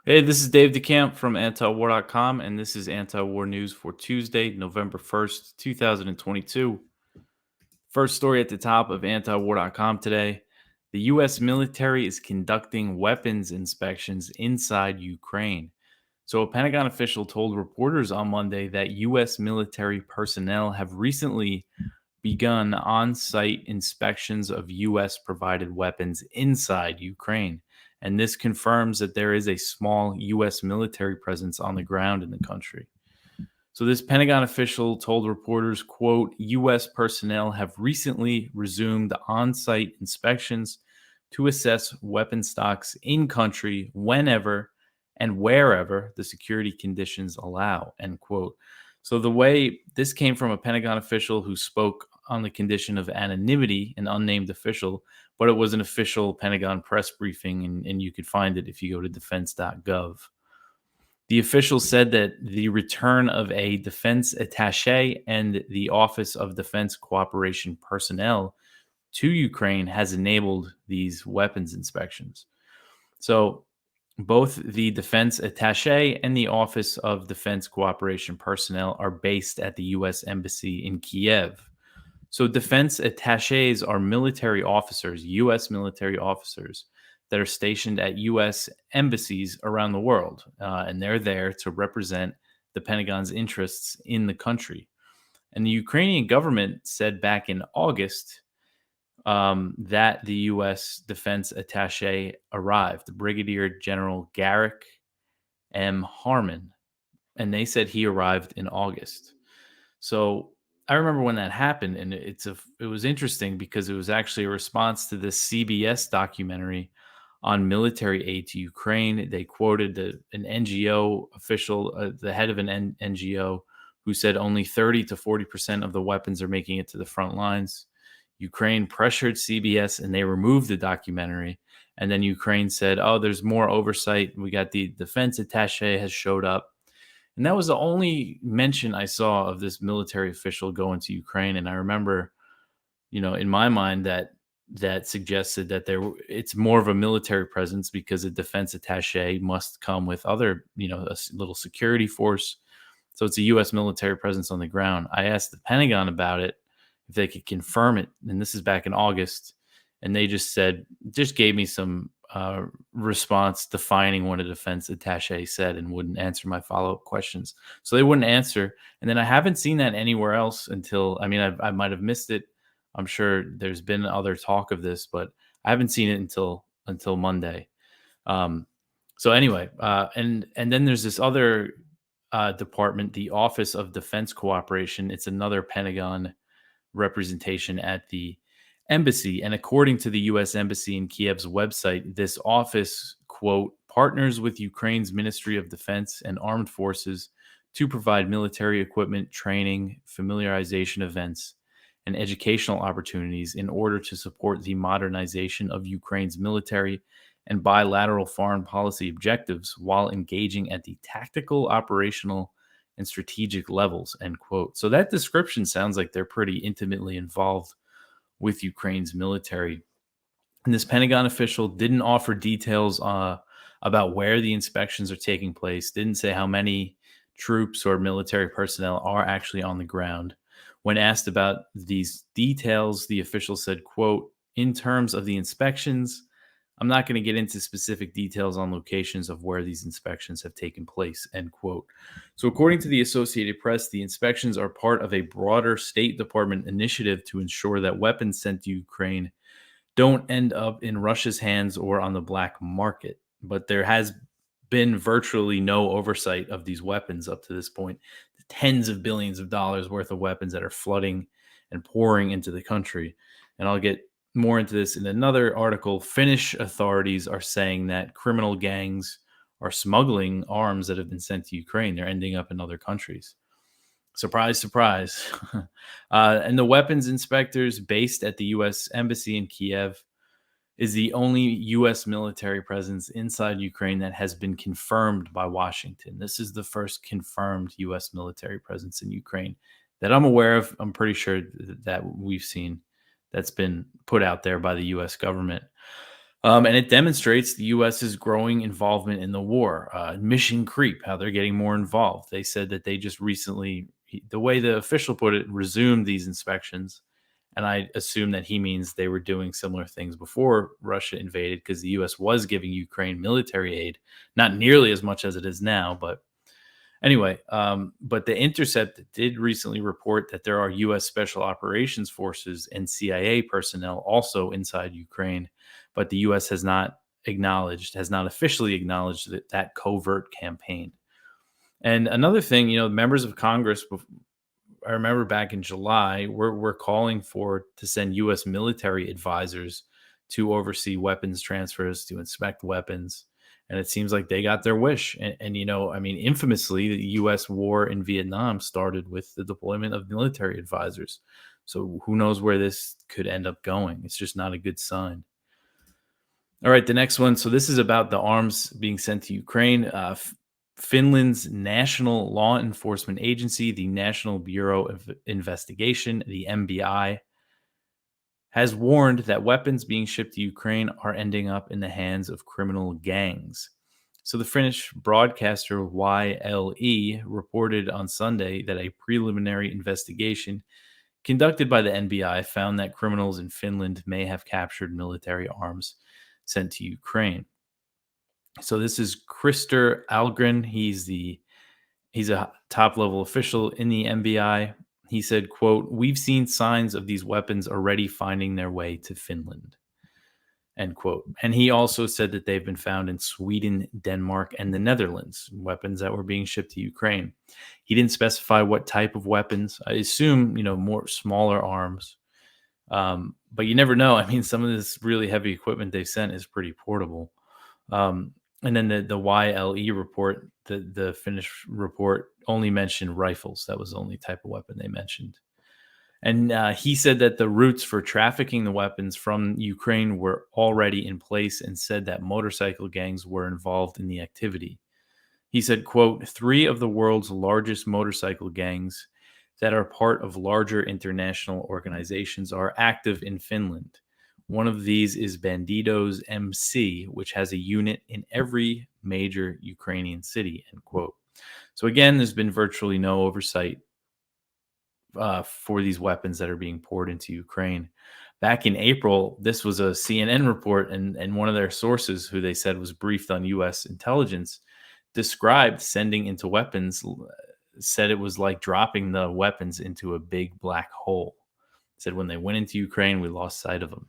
Hey, this is Dave DeCamp from antiwar.com, and this is anti-war news for Tuesday, November 1st, 2022. First story at the top of antiwar.com today. The U.S. military is conducting weapons inspections inside Ukraine. So, a Pentagon official told reporters on Monday that U.S. military personnel have recently begun on site inspections of U.S. provided weapons inside Ukraine. And this confirms that there is a small U.S. military presence on the ground in the country. So this Pentagon official told reporters, quote, U.S. personnel have recently resumed on-site inspections to assess weapon stocks in country whenever and wherever the security conditions allow, end quote. So the way this came from a Pentagon official who spoke on the condition of anonymity, an unnamed official, but it was an official Pentagon press briefing, and you could find it if you go to defense.gov. The official said that the return of a defense attaché and the Office of Defense Cooperation personnel to Ukraine has enabled these weapons inspections. So, both the defense attaché and the Office of Defense Cooperation personnel are based at the U.S. Embassy in Kiev. So, defense attachés are military officers, U.S. military officers that are stationed at U.S. embassies around the world. And they're there to represent the Pentagon's interests in the country. And the Ukrainian government said back in August that the U.S. defense attaché arrived, Brigadier General Garrick M. Harmon. And they said he arrived in August. So I remember when that happened, and it was interesting because it was actually a response to this CBS documentary on military aid to Ukraine. They quoted an NGO official, the head of an NGO, who said only 30 to 40% of the weapons are making it to the front lines. Ukraine pressured CBS and they removed the documentary. And then Ukraine said, oh, there's more oversight. We got the defense attache has showed up. And that was the only mention I saw of this military official going to Ukraine. And I remember, in my mind that suggested that it's more of a military presence because a defense attaché must come with other, little security force. So it's a U.S. military presence on the ground. I asked the Pentagon about it, if they could confirm it. And this is back in August. And they just gave me some response defining what a defense attaché said and wouldn't answer my follow-up questions. So they wouldn't answer. And then I haven't seen that anywhere else until, I might have missed it. I'm sure there's been other talk of this, but I haven't seen it until Monday. So anyway, and then there's this other department, the Office of Defense Cooperation. It's another Pentagon representation at the embassy. And according to the U.S. Embassy in Kiev's website, this office, quote, partners with Ukraine's Ministry of Defense and Armed Forces to provide military equipment, training, familiarization events, and educational opportunities in order to support the modernization of Ukraine's military and bilateral foreign policy objectives while engaging at the tactical, operational, and strategic levels, end quote. So that description sounds like they're pretty intimately involved with Ukraine's military. And this Pentagon official didn't offer details about where the inspections are taking place, didn't say how many troops or military personnel are actually on the ground. When asked about these details, the official said, quote, in terms of the inspections, I'm not going to get into specific details on locations of where these inspections have taken place, end quote. So, according to the Associated Press, the inspections are part of a broader State Department initiative to ensure that weapons sent to Ukraine don't end up in Russia's hands or on the black market. But there has been virtually no oversight of these weapons up to this point. Tens of billions of dollars worth of weapons that are flooding and pouring into the country. And I'll get more into this in another article. Finnish authorities are saying that criminal gangs are smuggling arms that have been sent to Ukraine. They're ending up in other countries. Surprise, surprise. And the weapons inspectors based at the U.S. Embassy in Kiev is the only U.S. military presence inside Ukraine that has been confirmed by Washington. This is the first confirmed U.S. military presence in Ukraine that I'm aware of. I'm pretty sure that we've seen that's been put out there by the U.S. government. And it demonstrates the U.S.'s growing involvement in the war, mission creep, how they're getting more involved. They said that they just recently, the way the official put it, resumed these inspections. And I assume that he means they were doing similar things before Russia invaded because the U.S. was giving Ukraine military aid, not nearly as much as it is now, but anyway, but The Intercept did recently report that there are U.S. Special Operations Forces and CIA personnel also inside Ukraine, but the U.S. has not officially acknowledged that covert campaign. And another thing, members of Congress, I remember back in July, we're calling for to send U.S. military advisors to oversee weapons transfers, to inspect weapons, and it seems like they got their wish. And I mean, infamously, the U.S. war in Vietnam started with the deployment of military advisors. So who knows where this could end up going? It's just not a good sign. All right, the next one. So this is about the arms being sent to Ukraine. Finland's national law enforcement agency, the National Bureau of Investigation, the MBI, has warned that weapons being shipped to Ukraine are ending up in the hands of criminal gangs. So the Finnish broadcaster YLE reported on Sunday that a preliminary investigation conducted by the NBI found that criminals in Finland may have captured military arms sent to Ukraine. So this is Krister Algren. He's a top level official in the MBI. He said, quote, "We've seen signs of these weapons already finding their way to Finland," end quote. And he also said that they've been found in Sweden, Denmark, and the Netherlands, weapons that were being shipped to Ukraine. He didn't specify what type of weapons. I assume, more smaller arms. But you never know. I mean, some of this really heavy equipment they've sent is pretty portable. And then the YLE report, the Finnish report, only mentioned rifles. That was the only type of weapon they mentioned. And he said that the routes for trafficking the weapons from Ukraine were already in place, and said that motorcycle gangs were involved in the activity. He said, quote, "Three of the world's largest motorcycle gangs that are part of larger international organizations are active in Finland. One of these is Bandidos MC, which has a unit in every major Ukrainian city," end quote. So again, there's been virtually no oversight for these weapons that are being poured into Ukraine. Back in April, this was a CNN report, and one of their sources, who they said was briefed on U.S. intelligence, described sending into weapons, said it was like dropping the weapons into a big black hole. Said when they went into Ukraine, we lost sight of them.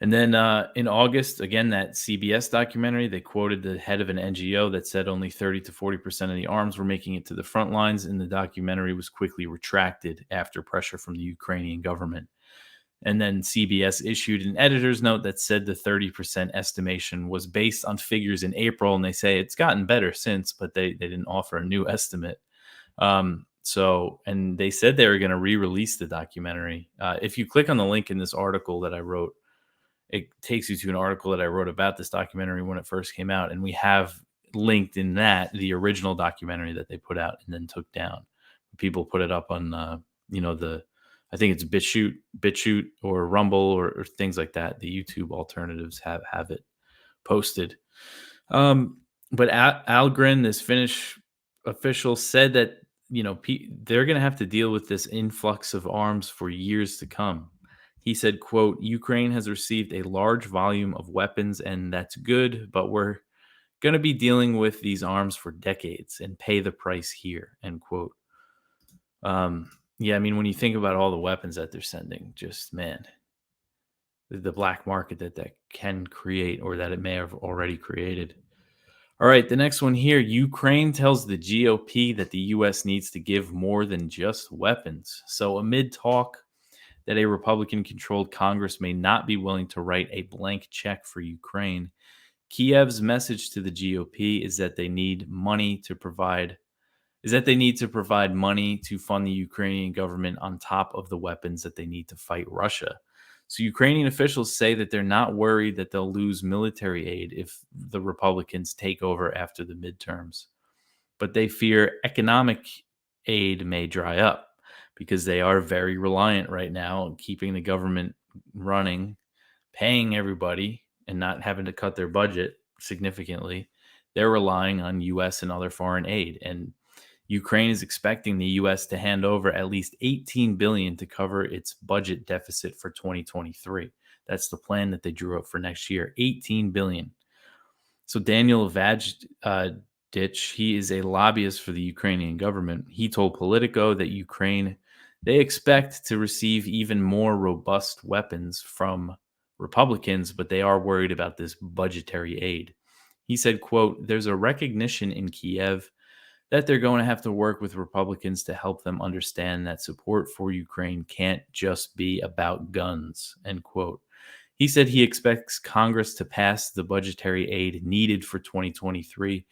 And then in August, again, that CBS documentary, they quoted the head of an NGO that said only 30 to 40% of the arms were making it to the front lines. And the documentary was quickly retracted after pressure from the Ukrainian government. And then CBS issued an editor's note that said the 30% estimation was based on figures in April. And they say it's gotten better since, but they didn't offer a new estimate. And they said they were going to re-release the documentary. If you click on the link in this article that I wrote, it takes you to an article that I wrote about this documentary when it first came out. And we have linked in that the original documentary that they put out and then took down. People put it up on, I think it's BitChute or Rumble or things like that. The YouTube alternatives have it posted. But Algren, this Finnish official, said that, they're going to have to deal with this influx of arms for years to come. He said, quote, "Ukraine has received a large volume of weapons, and that's good, but we're going to be dealing with these arms for decades and pay the price here," end quote. Yeah, I mean, when you think about all the weapons that they're sending, just, man, the black market that can create, or that it may have already created. All right, the next one here. Ukraine tells the GOP that the U.S. needs to give more than just weapons. So amid talk that a Republican-controlled Congress may not be willing to write a blank check for Ukraine, Kiev's message to the GOP is that they need money to provide money to fund the Ukrainian government on top of the weapons that they need to fight Russia. So Ukrainian officials say that they're not worried that they'll lose military aid if the Republicans take over after the midterms, but they fear economic aid may dry up because they are very reliant right now on keeping the government running, paying everybody, and not having to cut their budget significantly, they're relying on US and other foreign aid. And Ukraine is expecting the US to hand over at least 18 billion to cover its budget deficit for 2023. That's the plan that they drew up for next year, 18 billion. So Daniel Vajdic, he is a lobbyist for the Ukrainian government. He told Politico that Ukraine, they expect to receive even more robust weapons from Republicans, but they are worried about this budgetary aid. He said, quote, "There's a recognition in Kiev that they're going to have to work with Republicans to help them understand that support for Ukraine can't just be about guns," end quote. He said he expects Congress to pass the budgetary aid needed for 2023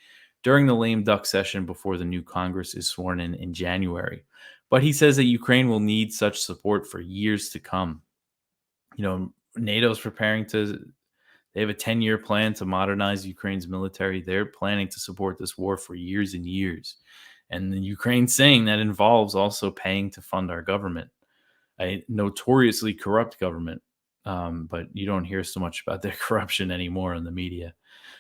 during the lame duck session before the new Congress is sworn in January. But he says that Ukraine will need such support for years to come. You know, NATO's preparing to, they have a 10-year plan to modernize Ukraine's military. They're planning to support this war for years and years. And the Ukraine's saying that involves also paying to fund our government, a notoriously corrupt government. But you don't hear so much about their corruption anymore in the media.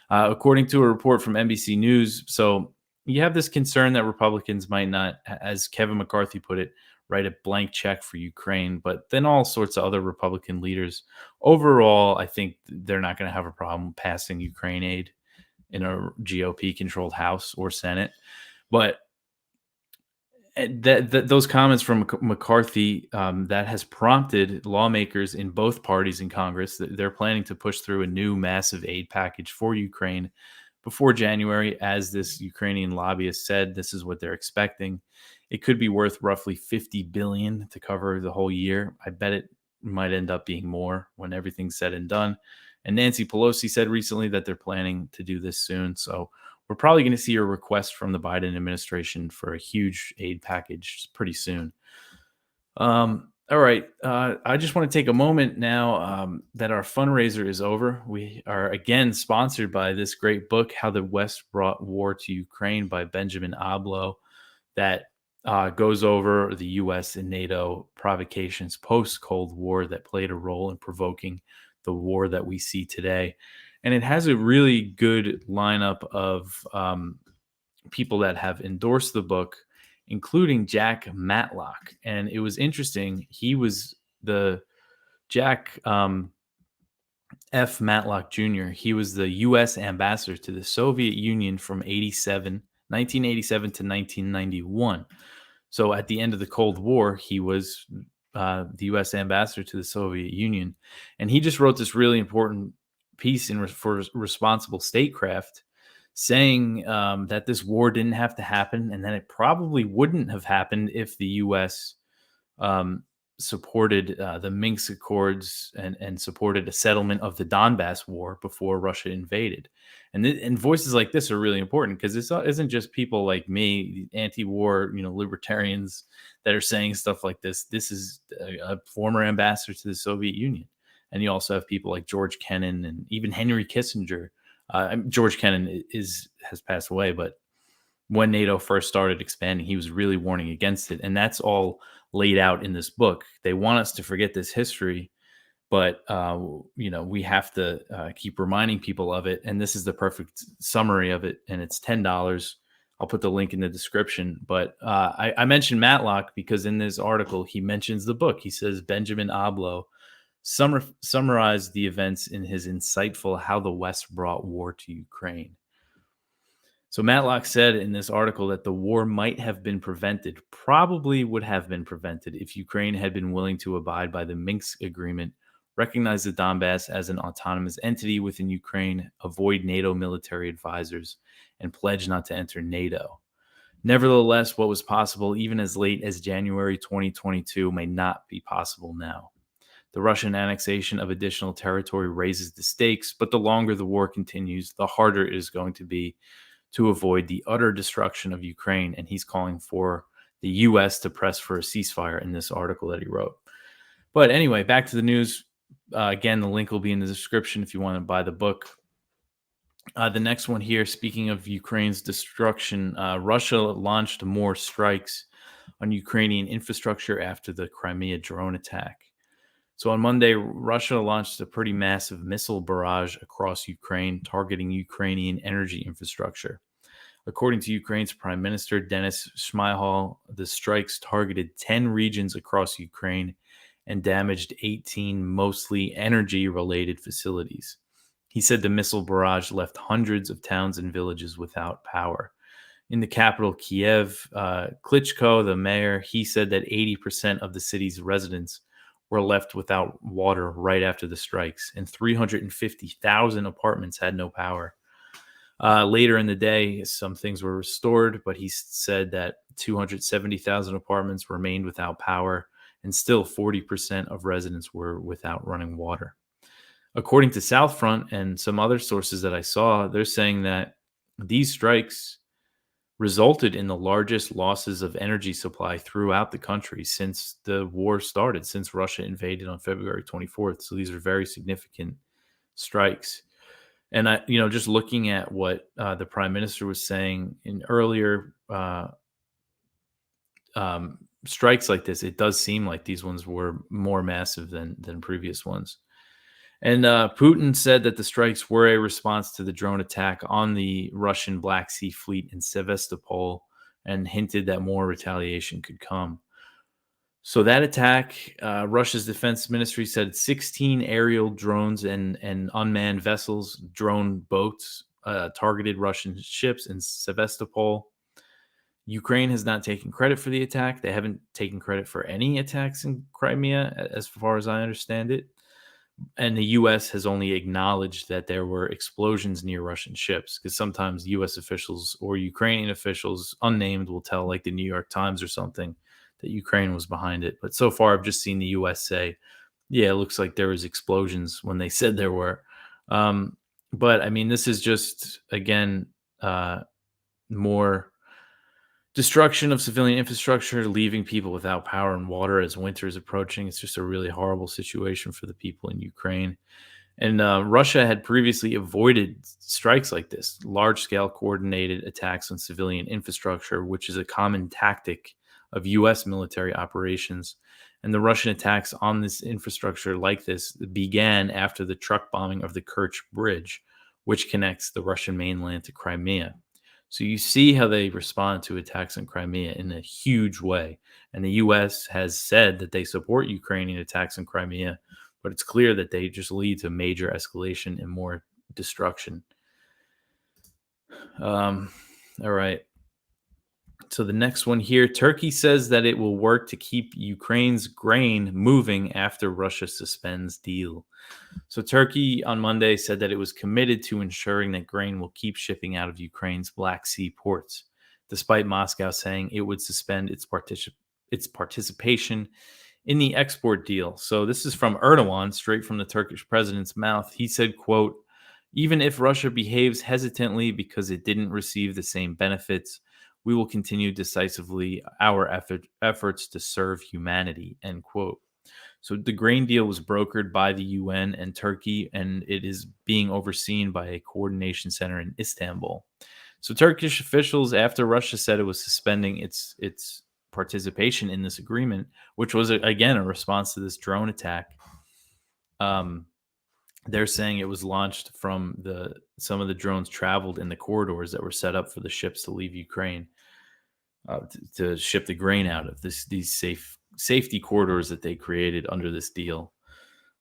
According to a report from NBC News, so you have this concern that Republicans might not, as Kevin McCarthy put it, write a blank check for Ukraine, but then all sorts of other Republican leaders. Overall, I think they're not going to have a problem passing Ukraine aid in a GOP controlled House or Senate. But those comments from McCarthy, that has prompted lawmakers in both parties in Congress that they're planning to push through a new massive aid package for Ukraine before January. As this Ukrainian lobbyist said, this is what they're expecting. It could be worth roughly $50 billion to cover the whole year. I bet it might end up being more when everything's said and done. And Nancy Pelosi said recently that they're planning to do this soon. So we're probably going to see a request from the Biden administration for a huge aid package pretty soon. All right. I just want to take a moment now that our fundraiser is over. We are again sponsored by this great book, How the West Brought War to Ukraine by Benjamin Abelow, that goes over the U.S. and NATO provocations post-Cold War that played a role in provoking the war that we see today. And it has a really good lineup of people that have endorsed the book, including Jack Matlock. And it was interesting. He was the Jack F. Matlock Jr. He was the U.S. ambassador to the Soviet Union from 1987 to 1991. So at the end of the Cold War, he was the U.S. ambassador to the Soviet Union. And he just wrote this really important piece for Responsible Statecraft, saying that this war didn't have to happen, and that it probably wouldn't have happened if the U.S. Supported the Minsk Accords and supported a settlement of the Donbass war before Russia invaded. And voices like this are really important, because this isn't just people like me, anti-war, libertarians, that are saying stuff like this. This is a former ambassador to the Soviet Union. And you also have people like George Kennan and even Henry Kissinger. George Kennan has passed away, but when NATO first started expanding, he was really warning against it. And that's all laid out in this book. They want us to forget this history, but we have to keep reminding people of it. And this is the perfect summary of it. And it's $10. I'll put the link in the description. But I mentioned Matlock because in this article, he mentions the book. He says Benjamin Abelow summarized the events in his insightful How the West Brought War to Ukraine. So Matlock said in this article that the war might have been prevented, probably would have been prevented, if Ukraine had been willing to abide by the Minsk agreement, recognize the Donbass as an autonomous entity within Ukraine, avoid NATO military advisors, and pledge not to enter NATO. Nevertheless, what was possible even as late as January 2022 may not be possible now. The Russian annexation of additional territory raises the stakes, but the longer the war continues, the harder it is going to be to avoid the utter destruction of Ukraine. And he's calling for the U.S. to press for a ceasefire in this article that he wrote. But anyway, back to the news. Again, the link will be in the description if you want to buy the book. The next one here, speaking of Ukraine's destruction, Russia launched more strikes on Ukrainian infrastructure after the Crimea drone attack. So on Monday, Russia launched a pretty massive missile barrage across Ukraine, targeting Ukrainian energy infrastructure. According to Ukraine's Prime Minister Denis Shmyhal, the strikes targeted 10 regions across Ukraine and damaged 18 mostly energy related facilities. He said the missile barrage left hundreds of towns and villages without power. In the capital, Kiev, Klitschko, the mayor, he said that 80% of the city's residents were left without water right after the strikes, and 350,000 apartments had no power. Later in the day, some things were restored, but he said that 270,000 apartments remained without power, and still 40% of residents were without running water. According to Southfront and some other sources that I saw, they're saying that these strikes resulted in the largest losses of energy supply throughout the country since the war started, since Russia invaded on February 24th. So these are very significant strikes. And just looking at what the prime minister was saying in earlier strikes like this, it does seem like these ones were more massive than previous ones. And Putin said that the strikes were a response to the drone attack on the Russian Black Sea Fleet in Sevastopol, and hinted that more retaliation could come. So that attack, Russia's defense ministry said 16 aerial drones and unmanned vessels, drone boats, targeted Russian ships in Sevastopol. Ukraine has not taken credit for the attack. They haven't taken credit for any attacks in Crimea, as far as I understand it. And the U.S. has only acknowledged that there were explosions near Russian ships, because sometimes U.S. officials or Ukrainian officials, unnamed, will tell, like the New York Times or something, that Ukraine was behind it. But so far, I've just seen the U.S. say, yeah, it looks like there was explosions when they said there were. But I mean, this is just, again, more destruction of civilian infrastructure, leaving people without power and water as winter is approaching. It's just a really horrible situation for the people in Ukraine. And Russia had previously avoided strikes like this, large-scale coordinated attacks on civilian infrastructure, which is a common tactic of U.S. military operations. And the Russian attacks on this infrastructure like this began after the truck bombing of the Kerch Bridge, which connects the Russian mainland to Crimea. So you see how they respond to attacks in Crimea in a huge way. And the U.S. has said that they support Ukrainian attacks in Crimea, but it's clear that they just lead to major escalation and more destruction. All right. So the next one here, Turkey says that it will work to keep Ukraine's grain moving after Russia suspends deal. So Turkey on Monday said that it was committed to ensuring that grain will keep shipping out of Ukraine's Black Sea ports, despite Moscow saying it would suspend its participation in the export deal. So this is from Erdogan, straight from the Turkish president's mouth. He said, quote, "Even if Russia behaves hesitantly because it didn't receive the same benefits, we will continue decisively our efforts to serve humanity," end quote. So the grain deal was brokered by the UN and Turkey, and it is being overseen by a coordination center in Istanbul. So Turkish officials, after Russia said it was suspending its participation in this agreement, which was again a response to this drone attack, they're saying it was launched from some of the drones traveled in the corridors that were set up for the ships to leave Ukraine, to ship the grain out of these safety corridors that they created under this deal.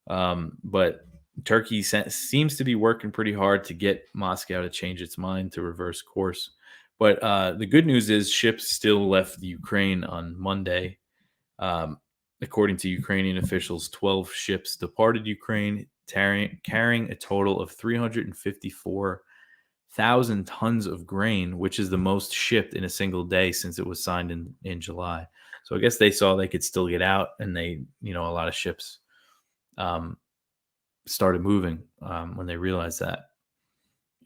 But Turkey seems to be working pretty hard to get Moscow to change its mind, to reverse course. But the good news is ships still left the Ukraine on Monday. According to Ukrainian officials, 12 ships departed Ukraine, carrying a total of 354,000 tons of grain, which is the most shipped in a single day since it was signed in July. So I guess they saw they could still get out, and a lot of ships started moving when they realized that.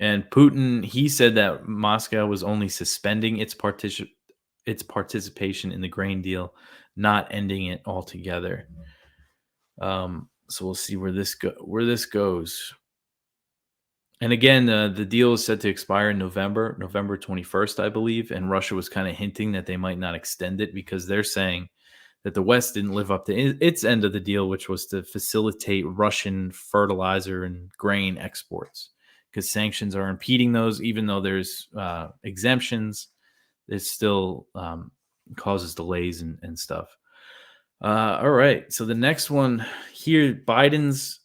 And Putin, he said that Moscow was only suspending its participation in the grain deal, not ending it altogether. So we'll see where this goes. And again, the deal is set to expire in November 21st, I believe. And Russia was kind of hinting that they might not extend it, because they're saying that the West didn't live up to its end of the deal, which was to facilitate Russian fertilizer and grain exports, because sanctions are impeding those. Even though there's exemptions, it still causes delays and stuff. All right. So the next one here, Biden's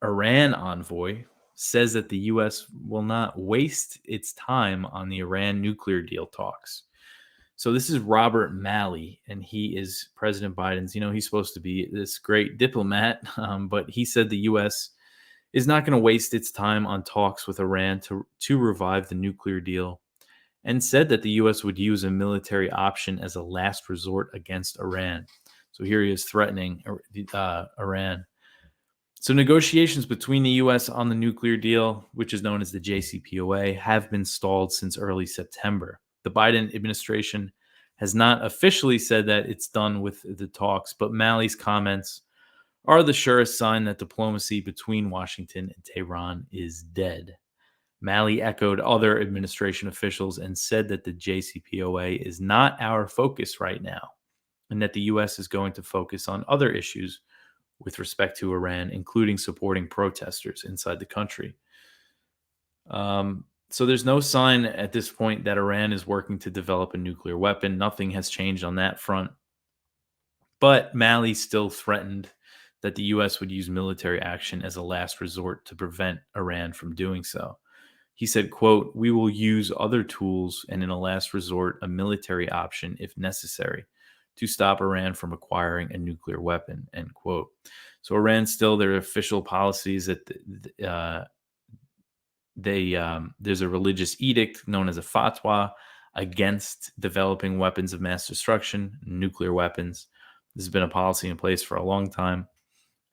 Iran envoy says that the U.S. will not waste its time on the Iran nuclear deal talks. So this is Robert Malley, and he is President Biden's. He's supposed to be this great diplomat, but he said the U.S. is not going to waste its time on talks with Iran to revive the nuclear deal, and said that the U.S. would use a military option as a last resort against Iran. So here he is threatening Iran. So negotiations between the U.S. on the nuclear deal, which is known as the JCPOA, have been stalled since early September. The Biden administration has not officially said that it's done with the talks, but Malley's comments are the surest sign that diplomacy between Washington and Tehran is dead. Malley echoed other administration officials and said that the JCPOA is not our focus right now, and that the U.S. is going to focus on other issues with respect to Iran, including supporting protesters inside the country. So there's no sign at this point that Iran is working to develop a nuclear weapon. Nothing has changed on that front. But Malley still threatened that the U.S. would use military action as a last resort to prevent Iran from doing so. He said, quote, "We will use other tools and in a last resort, a military option if necessary to stop Iran from acquiring a nuclear weapon," end quote. So Iran still, their official policies that there's a religious edict known as a fatwa against developing weapons of mass destruction, nuclear weapons. This has been a policy in place for a long time,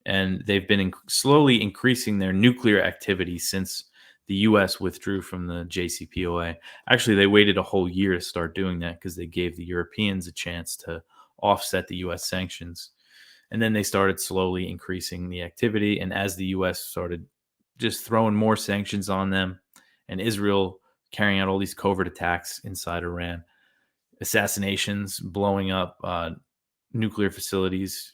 and they've been slowly increasing their nuclear activity since the U.S. withdrew from the JCPOA. Actually, they waited a whole year to start doing that because they gave the Europeans a chance to offset the U.S. sanctions. And then they started slowly increasing the activity. And as the U.S. started just throwing more sanctions on them, and Israel carrying out all these covert attacks inside Iran, assassinations, blowing up nuclear facilities,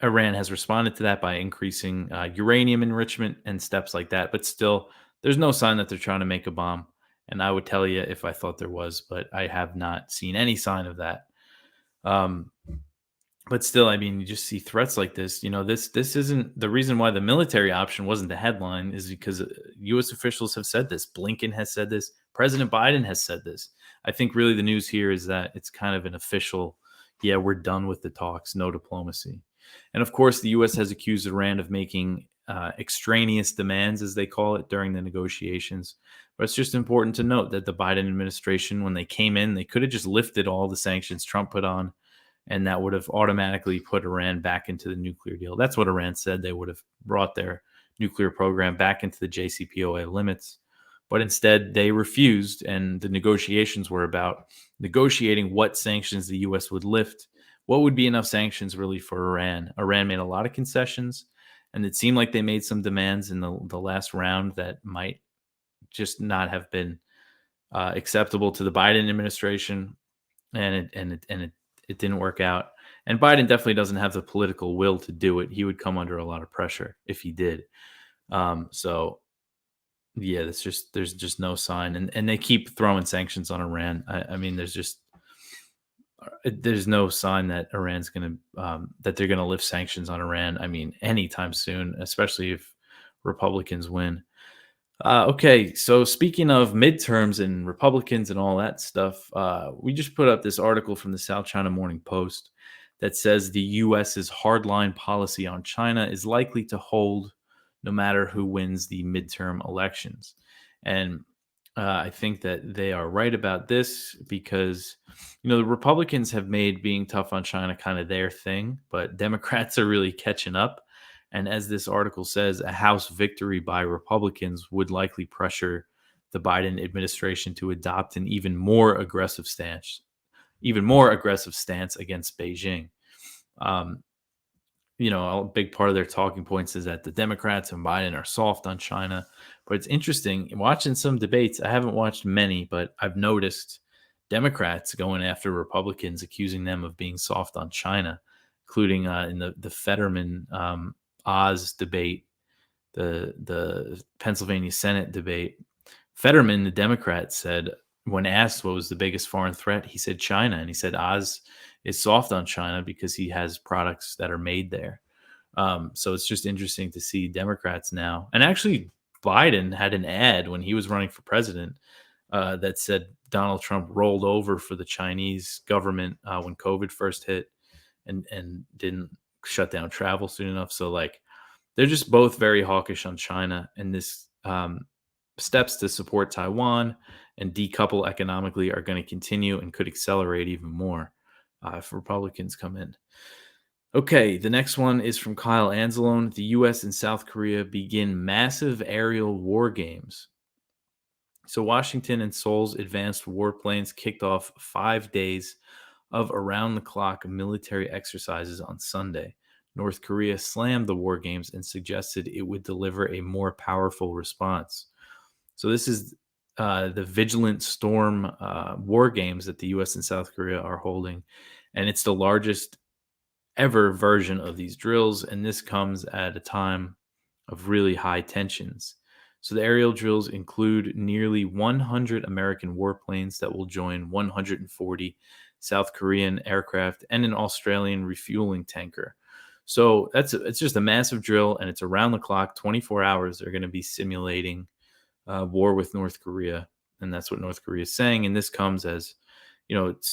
Iran has responded to that by increasing uranium enrichment and steps like that. But still, there's no sign that they're trying to make a bomb. And I would tell you if I thought there was, but I have not seen any sign of that. But still, I mean, you just see threats like this. This isn't the reason why the military option wasn't the headline, is because U.S. officials have said this. Blinken has said this. President Biden has said this. I think really the news here is that it's kind of an official, yeah, we're done with the talks, no diplomacy. And of course, the U.S. has accused Iran of making extraneous demands, as they call it, during the negotiations. But it's just important to note that the Biden administration, when they came in, they could have just lifted all the sanctions Trump put on, and that would have automatically put Iran back into the nuclear deal. That's what Iran said. They would have brought their nuclear program back into the JCPOA limits. But instead, they refused, and the negotiations were about negotiating what sanctions the U.S. would lift. What would be enough sanctions really for Iran? Iran made a lot of concessions, and it seemed like they made some demands in the last round that might just not have been acceptable to the Biden administration, and it didn't work out. And Biden definitely doesn't have the political will to do it. He would come under a lot of pressure if he did. So yeah, there's just no sign, and they keep throwing sanctions on Iran. I mean, there's no sign that Iran's going to that they're going to lift sanctions on Iran. I mean, anytime soon, especially if Republicans win. Okay, so speaking of midterms and Republicans and all that stuff, we just put up this article from the South China Morning Post that says the U.S.'s hardline policy on China is likely to hold no matter who wins the midterm elections. And I think that they are right about this because, the Republicans have made being tough on China kind of their thing, but Democrats are really catching up. And as this article says, a House victory by Republicans would likely pressure the Biden administration to adopt an even more aggressive stance against Beijing. A big part of their talking points is that the Democrats and Biden are soft on China. But it's interesting watching some debates. I haven't watched many, but I've noticed Democrats going after Republicans, accusing them of being soft on China. including in the Fetterman Oz debate, the Pennsylvania Senate debate. Fetterman, the Democrat, said when asked what was the biggest foreign threat, he said China, and he said Oz is soft on China because he has products that are made there. So it's just interesting to see Democrats now, and actually Biden had an ad when he was running for president that said Donald Trump rolled over for the Chinese government when COVID first hit, and didn't shut down travel soon enough. So like they're just both very hawkish on China, and this steps to support Taiwan and decouple economically are going to continue and could accelerate even more if Republicans come in. Okay, the next one is from Kyle Anzalone. The U.S. and South Korea begin massive aerial war games. So Washington and Seoul's advanced warplanes kicked off 5 days of around-the-clock military exercises on Sunday. North Korea slammed the war games and suggested it would deliver a more powerful response. So this is the Vigilant Storm war games that the U.S. and South Korea are holding, and it's the largest ever version of these drills, and this comes at a time of really high tensions. So the aerial drills include nearly 100 American warplanes that will join 140 South Korean aircraft and an Australian refueling tanker. So it's just a massive drill, and it's around the clock, 24 hours. They're going to be simulating war with North Korea, and that's what North Korea is saying. And this comes as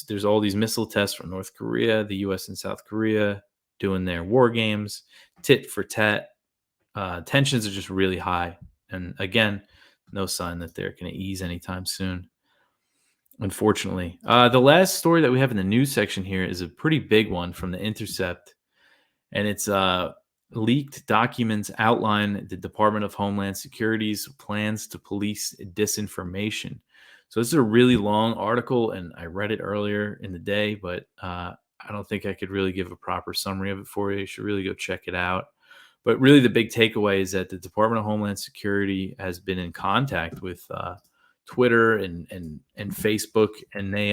there's all these missile tests from North Korea, the U.S. and South Korea doing their war games, tit for tat. Tensions are just really high. And again, no sign that they're going to ease anytime soon, unfortunately. The last story that we have in the news section here is a pretty big one from The Intercept. And it's leaked documents outline the Department of Homeland Security's plans to police disinformation. So this is a really long article, and I read it earlier in the day, but I don't think I could really give a proper summary of it for you. You should really go check it out. But really, the big takeaway is that the Department of Homeland Security has been in contact with Twitter and Facebook, and they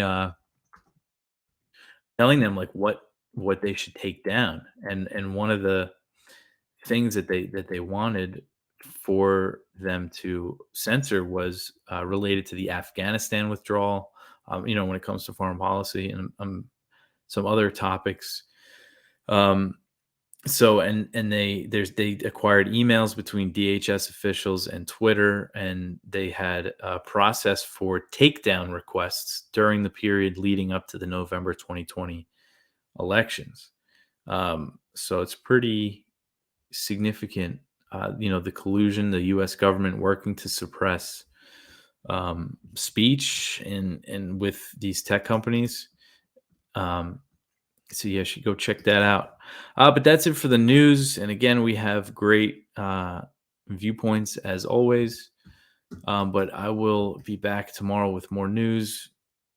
telling them like what they should take down. And one of the things that they wanted for them to censor was related to the Afghanistan withdrawal. When it comes to foreign policy and some other topics. So they acquired emails between DHS officials and Twitter, and they had a process for takedown requests during the period leading up to the November 2020 elections. So it's pretty significant. The collusion, the U.S. government working to suppress speech and with these tech companies. So yeah, you should go check that out. But that's it for the news. And again, we have great viewpoints as always. But I will be back tomorrow with more news.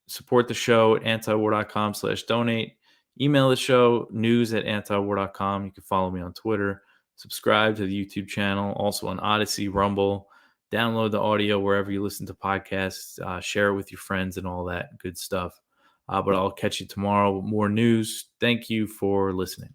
Support the show at antiwar.com/donate. Email the show, news@antiwar.com. You can follow me on Twitter. Subscribe to the YouTube channel, also on Odyssey, Rumble. Download the audio wherever you listen to podcasts. Share it with your friends and all that good stuff. But I'll catch you tomorrow with more news. Thank you for listening.